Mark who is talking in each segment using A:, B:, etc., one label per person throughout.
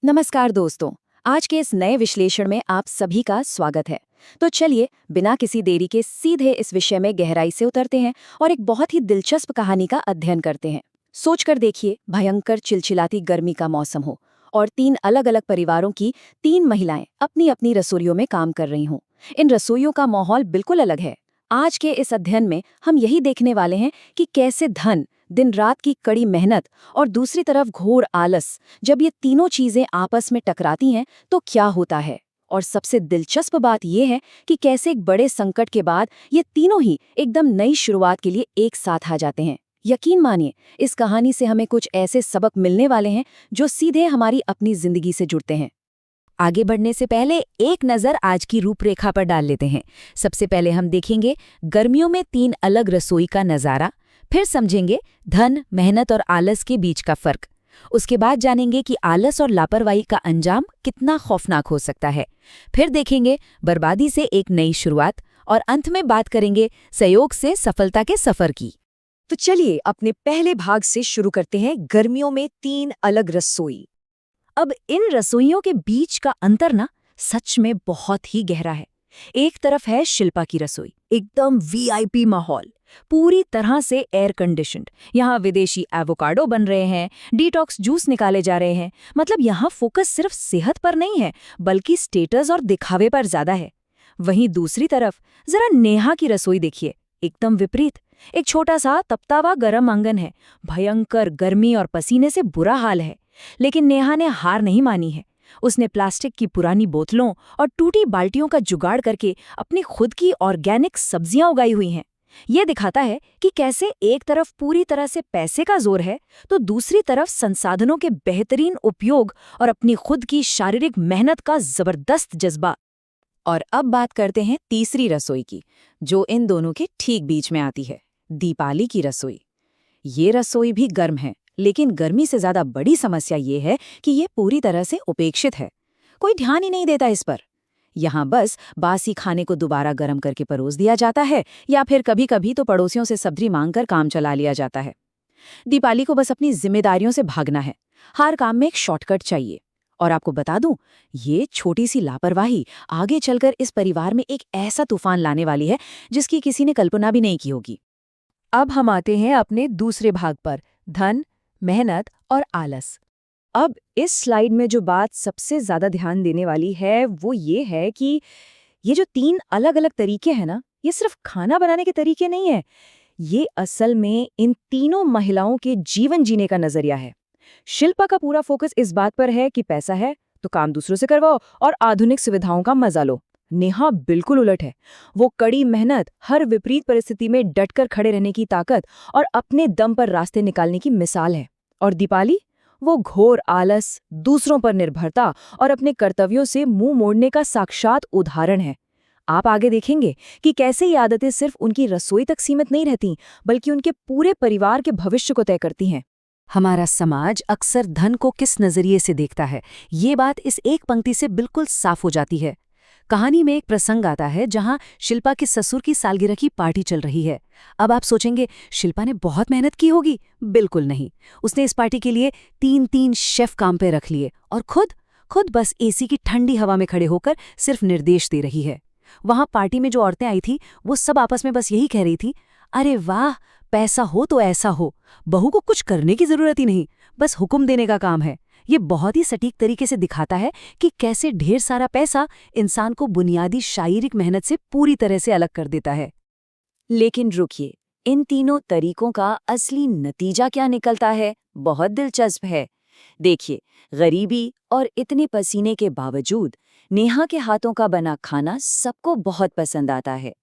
A: नमस्कार दोस्तों। आज के इस नए विश्लेषण में आप सभी का स्वागत है। तो चलिए बिना किसी देरी के सीधे इस विषय में गहराई से उतरते हैं और एक बहुत ही दिलचस्प कहानी का अध्ययन करते हैं। सोचकर देखिए, भयंकर चिलचिलाती गर्मी का मौसम हो और तीन अलग अलग परिवारों की तीन महिलाएं अपनी अपनी रसोइयों में काम कर रही हों। इन रसोइयों का माहौल बिल्कुल अलग है। आज के इस अध्ययन में हम यही देखने वाले हैं कि कैसे धन, दिन रात की कड़ी मेहनत और दूसरी तरफ घोर आलस, जब ये तीनों चीजें आपस में टकराती हैं तो क्या होता है। और सबसे दिलचस्प बात यह है कि कैसे एक बड़े संकट के बाद ये तीनों ही एकदम नई शुरुआत के लिए एक साथ आ जाते हैं। यकीन मानिए, इस कहानी से हमें कुछ ऐसे सबक मिलने वाले हैं जो सीधे हमारी अपनी जिंदगी से जुड़ते हैं।
B: आगे बढ़ने से पहले एक नज़र आज की रूपरेखा पर डाल लेते हैं। सबसे पहले हम देखेंगे गर्मियों में तीन अलग रसोई का नज़ारा, फिर समझेंगे धन, मेहनत और आलस के बीच का फर्क। उसके बाद जानेंगे कि आलस और लापरवाही का अंजाम कितना खौफनाक हो सकता है। फिर देखेंगे बर्बादी से एक नई शुरुआत और अंत में बात करेंगे सहयोग से सफलता के सफर की।
A: तो चलिए अपने पहले भाग से शुरू करते हैं, गर्मियों में तीन अलग रसोई। अब इन रसोइयों के बीच का अंतर ना सच में बहुत ही गहरा है। एक तरफ है शिल्पा की रसोई, एकदम वीआईपी माहौल, पूरी तरह से एयर कंडीशन्ड। यहाँ विदेशी एवोकाडो बन रहे हैं, डिटॉक्स जूस निकाले जा रहे हैं। मतलब यहाँ फोकस सिर्फ सेहत पर नहीं है, बल्कि स्टेटस और दिखावे पर ज्यादा है। वहीं दूसरी तरफ जरा नेहा की रसोई देखिए, एकदम विपरीत। एक छोटा सा तपता हुआ गर्म आंगन है, भयंकर गर्मी और पसीने से बुरा हाल है। लेकिन नेहा ने हार नहीं मानी है। उसने प्लास्टिक की पुरानी बोतलों और टूटी बाल्टियों का जुगाड़ करके अपनी खुद की ऑर्गेनिक सब्जियां उगाई हुई हैं। ये दिखाता है कि कैसे एक तरफ पूरी तरह से पैसे का जोर है, तो दूसरी तरफ संसाधनों के बेहतरीन उपयोग और अपनी खुद की शारीरिक मेहनत का जबरदस्त जज्बा। और अब बात करते हैं तीसरी रसोई की, जो इन दोनों के ठीक बीच में आती है, दीपाली की रसोई। ये रसोई भी गर्म है, लेकिन गर्मी से ज्यादा बड़ी समस्या ये है कि ये पूरी तरह से उपेक्षित है। कोई ध्यान ही नहीं देता इस पर। यहाँ बस बासी खाने को दोबारा गर्म करके परोस दिया जाता है, या फिर कभी कभी तो पड़ोसियों से सब्जी मांगकर काम चला लिया जाता है। दीपाली को बस अपनी जिम्मेदारियों से भागना है। हर काम में एक शॉर्टकट चाहिए। और आपको बता दूं, ये छोटी सी लापरवाही आगे चलकर इस परिवार में एक ऐसा तूफान लाने वाली है जिसकी किसी ने कल्पना भी नहीं की होगी। अब हम आते हैं अपने दूसरे भाग पर, धन, मेहनत और आलस। अब इस स्लाइड में जो बात सबसे ज्यादा ध्यान देने वाली है वो ये है कि ये जो तीन अलग अलग तरीके हैं ना, ये सिर्फ खाना बनाने के तरीके नहीं है। ये असल में इन तीनों महिलाओं के जीवन जीने का नजरिया है। शिल्पा का पूरा फोकस इस बात पर है कि पैसा है तो काम दूसरों से करवाओ और आधुनिक सुविधाओं का मजा लो। नेहा बिल्कुल उलट है। वो कड़ी मेहनत, हर विपरीत परिस्थिति में डटकर खड़े रहने की ताकत और अपने दम पर रास्ते निकालने की मिसाल है। और दीपाली, वो घोर आलस, दूसरों पर निर्भरता और अपने कर्तव्यों से मुंह मोड़ने का साक्षात उदाहरण है। आप आगे देखेंगे कि कैसे ये आदतें सिर्फ उनकी रसोई तक सीमित नहीं रहती, बल्कि उनके पूरे परिवार के भविष्य को तय करती हैं। हमारा समाज अक्सर धन को किस नजरिए से देखता है, ये बात इस एक पंक्ति से बिल्कुल साफ हो जाती है। कहानी में एक प्रसंग आता है जहां शिल्पा के ससुर की सालगिरह की पार्टी चल रही है। अब आप सोचेंगे शिल्पा ने बहुत मेहनत की होगी। बिल्कुल नहीं। उसने इस पार्टी के लिए तीन शेफ काम पे रख लिए और खुद बस एसी की ठंडी हवा में खड़े होकर सिर्फ निर्देश दे रही है। वहां पार्टी में जो औरतें आई थी वो सब आपस में बस यही कह रही थी, अरे वाह, पैसा हो तो ऐसा हो, बहू को कुछ करने की जरूरत ही नहीं, बस हुक्म देने का काम है। ये बहुत ही सटीक तरीके से दिखाता है कि कैसे ढेर सारा पैसा इंसान को बुनियादी शारीरिक मेहनत से पूरी तरह से अलग कर देता है। लेकिन रुकिए, इन तीनों तरीकों का असली नतीजा क्या निकलता है, बहुत दिलचस्प है। देखिए, गरीबी और इतने पसीने के बावजूद नेहा के हाथों का बना खाना सबको बहुत पसंद आता है।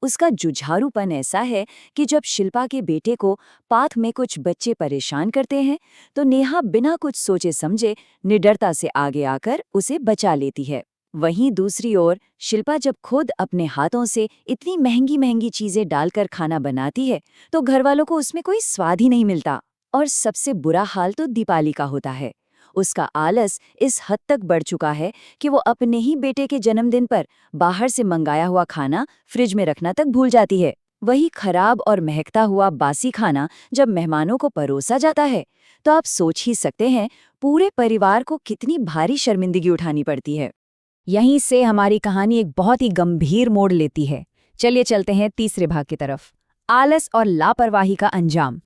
A: उसका जुझारूपन ऐसा है कि जब शिल्पा के बेटे को पाथ में कुछ बच्चे परेशान करते हैं तो नेहा बिना कुछ सोचे समझे निडरता से आगे आकर उसे बचा लेती है। वहीं दूसरी ओर शिल्पा जब खुद अपने हाथों से इतनी महंगी महंगी चीजें डालकर खाना बनाती है तो घरवालों को उसमें कोई स्वाद ही नहीं मिलता। और सबसे बुरा हाल तो दीपाली का होता है। उसका आलस इस हद तक बढ़ चुका है कि वो अपने ही बेटे के जन्मदिन पर बाहर से मंगाया हुआ खाना फ्रिज में रखना तक भूल जाती है। वही खराब और महकता हुआ बासी खाना जब मेहमानों को परोसा जाता है तो आप सोच ही सकते हैं पूरे परिवार को कितनी भारी शर्मिंदगी उठानी पड़ती है।
B: यहीं से हमारी कहानी एक बहुत ही गंभीर मोड़ लेती है। चलिए चलते हैं तीसरे भाग की तरफ, आलस और लापरवाही का अंजाम।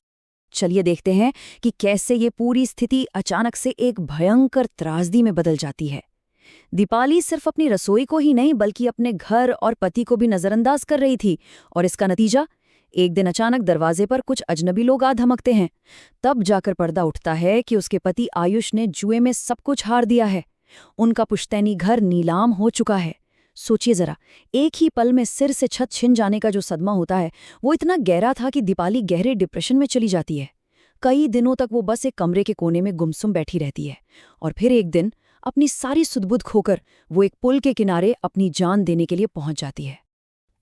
B: चलिए देखते हैं कि कैसे ये पूरी स्थिति अचानक से एक भयंकर त्रासदी में बदल जाती है। दीपाली सिर्फ अपनी रसोई को ही नहीं बल्कि अपने घर और पति को भी नजरअंदाज कर रही थी, और इसका नतीजा, एक दिन अचानक दरवाजे पर कुछ अजनबी लोग आ धमकते हैं। तब जाकर पर्दा उठता है कि उसके पति आयुष ने जुए में सब कुछ हार दिया है। उनका पुश्तैनी घर नीलाम हो चुका है। सोचिए जरा, एक ही पल में सिर से छत छिन जाने का जो सदमा होता है वो इतना गहरा था कि दीपाली गहरे डिप्रेशन में चली जाती है। कई दिनों तक वो बस एक कमरे के कोने में गुमसुम बैठी रहती है, और फिर एक दिन अपनी सारी सुध-बुध खोकर वो एक पुल के किनारे अपनी जान देने के लिए पहुंच जाती है।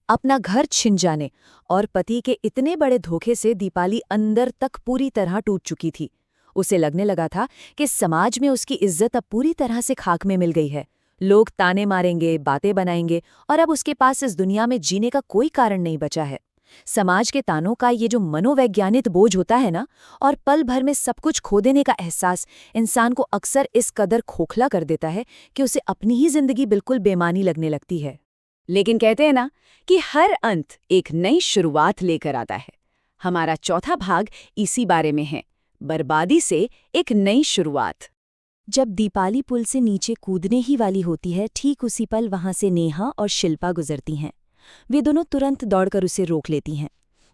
B: अपना घर छिन जाने और पति के इतने बड़े धोखे से दीपाली अंदर तक पूरी तरह टूट चुकी थी। उसे लगने लगा था कि समाज में उसकी इज्जत अब पूरी तरह से खाक में मिल गई है। लोग ताने मारेंगे, बातें बनाएंगे, और अब उसके पास इस दुनिया में जीने का कोई कारण नहीं बचा है। समाज के तानों का ये जो मनोवैज्ञानिक बोझ होता है ना, और पल भर में सब कुछ खो देने का एहसास इंसान को अक्सर इस कदर खोखला कर देता है कि उसे अपनी ही जिंदगी बिल्कुल बेमानी लगने लगती है। लेकिन कहते हैं ना कि हर अंत एक नई शुरुआत लेकर आता है। हमारा चौथा भाग इसी बारे में है, बर्बादी से एक नई शुरुआत। जब दीपाली पुल से नीचे कूदने ही वाली होती है, ठीक उसी पल वहां से नेहा और शिल्पा गुजरती हैं। वे दोनों तुरंत दौड़कर उसे रोक लेती हैं।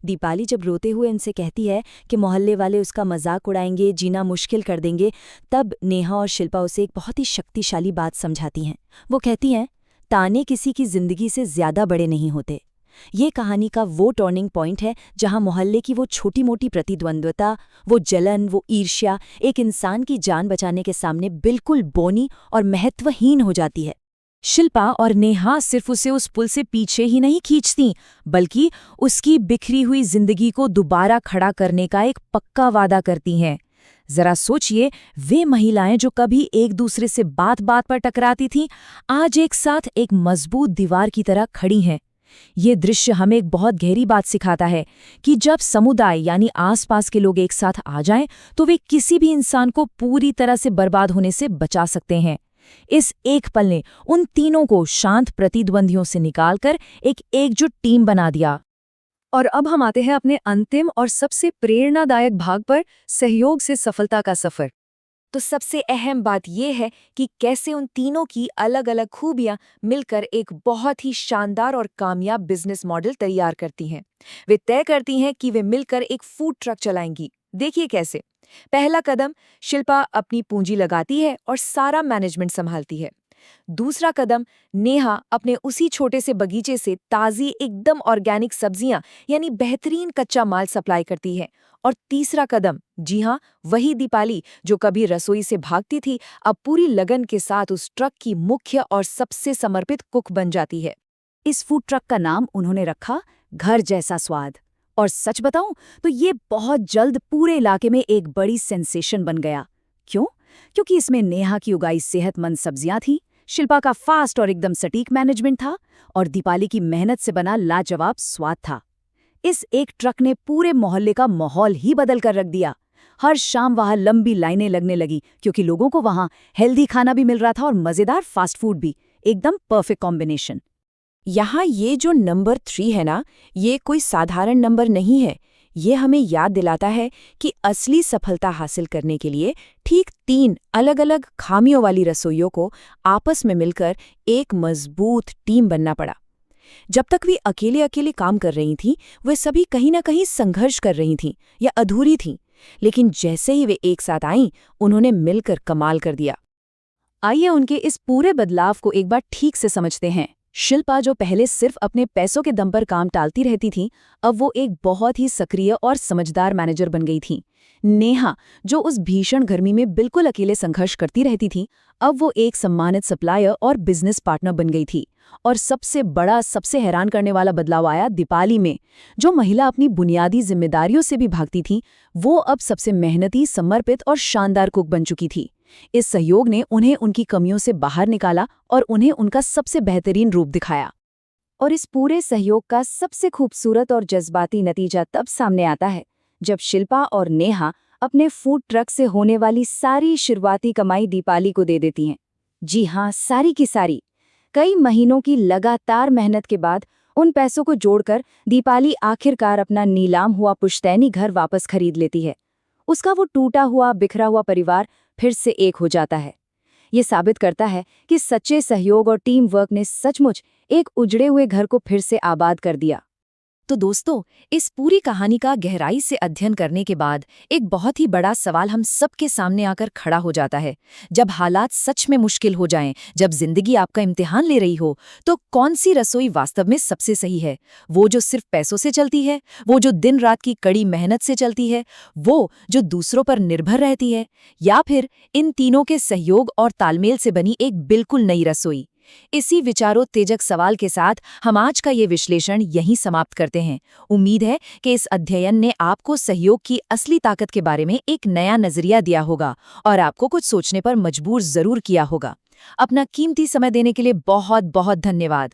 B: दीपाली जब रोते हुए उनसे कहती है कि मोहल्ले वाले उसका मजाक उड़ाएंगे, जीना मुश्किल कर देंगे, तब नेहा और शिल्पा उसे एक बहुत ही शक्तिशाली बात समझाती हैं। वो कहती हैं, ताने किसी की जिंदगी से ज्यादा बड़े नहीं होते। ये कहानी का वो टर्निंग पॉइंट है जहां मोहल्ले की वो छोटी मोटी प्रतिद्वंद्विता, वो जलन, वो ईर्ष्या एक इंसान की जान बचाने के सामने बिल्कुल बौनी और महत्वहीन हो जाती है। शिल्पा और नेहा सिर्फ उसे उस पुल से पीछे ही नहीं खींचती, बल्कि उसकी बिखरी हुई जिंदगी को दोबारा खड़ा करने का एक पक्का वादा करती हैं। जरा सोचिए, वे महिलाएं जो कभी एक दूसरे से बात बात पर टकराती थीं, आज एक साथ एक मजबूत दीवार की तरह खड़ी हैं। ये दृश्य हमें एक बहुत गहरी बात सिखाता है कि जब समुदाय यानी आसपास के लोग एक साथ आ जाएं, तो वे किसी भी इंसान को पूरी तरह से बर्बाद होने से बचा सकते हैं। इस एक पल ने उन तीनों को शांत प्रतिद्वंदियों से निकालकर एक एकजुट टीम बना दिया।
A: और अब हम आते हैं अपने अंतिम और सबसे प्रेरणादायक भाग पर, सहयोग से सफलता का सफर। तो सबसे अहम बात यह है कि कैसे उन तीनों की अलग अलग खूबियां मिलकर एक बहुत ही शानदार और कामयाब बिजनेस मॉडल तैयार करती हैं। वे तय करती हैं कि वे मिलकर एक फूड ट्रक चलाएंगी। देखिए कैसे। पहला कदम, शिल्पा अपनी पूंजी लगाती है और सारा मैनेजमेंट संभालती है। दूसरा कदम, नेहा अपने उसी छोटे से बगीचे से ताज़ी एकदम ऑर्गेनिक सब्जियां यानी बेहतरीन कच्चा माल सप्लाई करती है। और तीसरा कदम, जी हाँ, वही दीपाली जो कभी रसोई से भागती थी, अब पूरी लगन के साथ उस ट्रक की मुख्य और सबसे समर्पित कुक बन जाती है।
B: इस फूड ट्रक का नाम उन्होंने रखा घर जैसा स्वाद। और सच बताऊं तो ये बहुत जल्द पूरे इलाके में एक बड़ी सेंसेशन बन गया। क्यों? क्योंकि इसमें नेहा की उगाई सेहतमंद सब्जियां थीं, शिल्पा का फास्ट और एकदम सटीक मैनेजमेंट था, और दीपाली की मेहनत से बना लाजवाब स्वाद था। इस एक ट्रक ने पूरे मोहल्ले का माहौल ही बदल कर रख दिया। हर शाम वहां लंबी लाइनें लगने लगी, क्योंकि लोगों को वहां हेल्दी खाना भी मिल रहा था और मजेदार फास्ट फूड भी। एकदम परफेक्ट कॉम्बिनेशन। यहाँ ये जो नंबर 3 है ना, ये कोई साधारण नंबर नहीं है। ये हमें याद दिलाता है कि असली सफलता हासिल करने के लिए ठीक 3 अलग-अलग खामियों वाली रसोइयों को आपस में मिलकर एक मजबूत टीम बनना पड़ा। जब तक वे अकेले-अकेले काम कर रही थीं, वे सभी कहीं न कहीं संघर्ष कर रही थीं या अधूरी थीं। लेकिन जैसे ही वे एक साथ आईं, उन्होंने मिलकर कमाल कर दिया। आइए उनके इस पूरे बदलाव को एक बार ठीक से समझते हैं। शिल्पा जो पहले सिर्फ अपने पैसों के दम पर काम टालती रहती थी, अब वो एक बहुत ही सक्रिय और समझदार मैनेजर बन गई थी। नेहा जो उस भीषण गर्मी में बिल्कुल अकेले संघर्ष करती रहती थी, अब वो एक सम्मानित सप्लायर और बिजनेस पार्टनर बन गई थी। और सबसे बड़ा, सबसे हैरान करने वाला बदलाव आया दीपाली में। जो महिला अपनी बुनियादी जिम्मेदारियों से भी भागती थी, वो अब सबसे मेहनती, समर्पित और शानदार कुक बन चुकी थी। इस सहयोग ने उन्हें उनकी कमियों से बाहर निकाला और उन्हें उनका सबसे बेहतरीन रूप दिखाया। और इस पूरे सहयोग का सबसे खूबसूरत और जज्बाती नतीजा तब सामने आता है जब शिल्पा और नेहा
A: अपने फूड ट्रक से होने वाली सारी शुरुआती कमाई दीपाली को दे देती हैं। जी हाँ, सारी की सारी। कई महीनों की लगातार मेहनत के बाद उन पैसों को जोड़कर दीपाली आखिरकार अपना नीलाम हुआ पुश्तैनी घर वापस खरीद लेती है। उसका वो टूटा हुआ बिखरा हुआ परिवार फिर से एक हो जाता है। ये साबित करता है कि सच्चे सहयोग और टीम वर्क ने सचमुच एक उजड़े हुए घर को फिर से आबाद कर दिया।
B: तो दोस्तों, इस पूरी कहानी का गहराई से अध्ययन करने के बाद एक बहुत ही बड़ा सवाल हम सबके सामने आकर खड़ा हो जाता है। जब हालात सच में मुश्किल हो जाएं, जब जिंदगी आपका इम्तिहान ले रही हो, तो कौन सी रसोई वास्तव में सबसे सही है? वो जो सिर्फ पैसों से चलती है, वो जो दिन रात की कड़ी मेहनत से चलती है, वो जो दूसरों पर निर्भर रहती है, या फिर इन तीनों के सहयोग और तालमेल से बनी एक बिल्कुल नई रसोई? इसी विचारोत्तेजक सवाल के साथ हम आज का ये विश्लेषण यहीं समाप्त करते हैं। उम्मीद है कि इस अध्ययन ने आपको सहयोग की असली ताकत के बारे में एक नया नजरिया दिया होगा और आपको कुछ सोचने पर मजबूर जरूर किया होगा। अपना कीमती समय देने के लिए बहुत बहुत धन्यवाद।